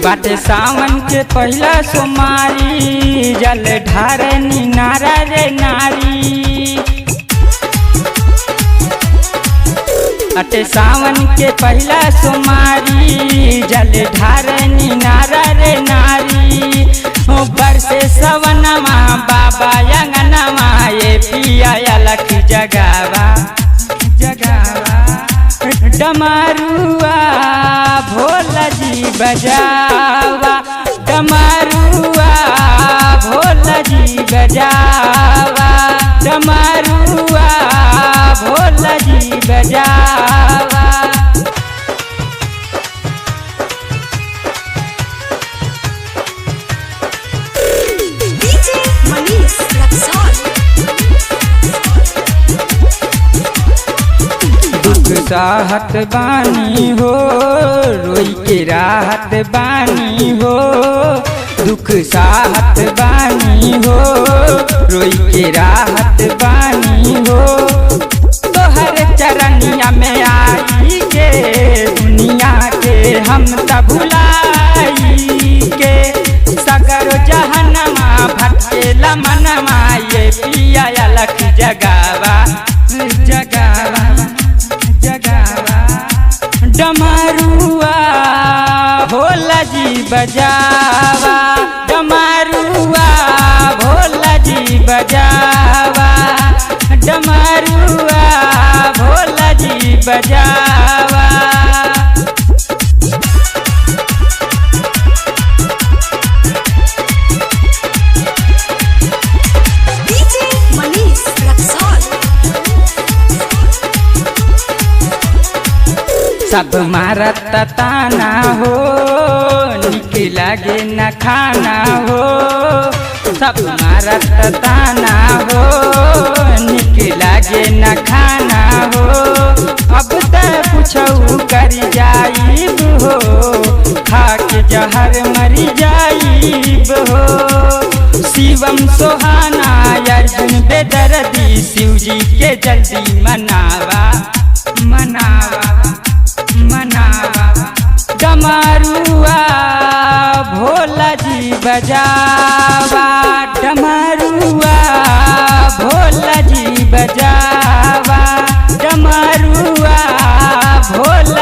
बाटे सावन के पहला सोमारी जल ढारे नारा रे नारी। बाटे सावन के पहला सोमारी जल ढारे नारा रे नारी। बरसे सवनमा बाबा अंगनमा ये पिया अलख जगावा जगावा। डमरुआ भोला जी बजावा डमरुआ भोला जी बजावा डमरुआ भोला जी बजावा। दुख साहत बानी हो रोई के राहत बानी हो। दुख साहत बानी हो रोई के राहत बानी हो। तोहर चरनिया में आई के दुनिया के हम तब भुलाई के। सगर जहनमा भटकेला मनमा ये पिया अलख जगावा जगावा जगावा। डमरुआ भोला जी बजावा डमरुआ भोला जी बजावा डमरुआ भोला जी बजावा। सब मारत ताना हो निक लागे न खाना हो। सब मारत ताना हो निक लागे न खाना हो। अब त पूछऊ कर जाइब हो खाके जहर मरी जाइब हो। शिवम सोहाना अर्जुन बेदर्दी शिव जी के जल्दी मनावा मनावा मनावा। डमरुआ भोला जी बजावा डमरुआ भोला जी बजावा डमरुआ भोला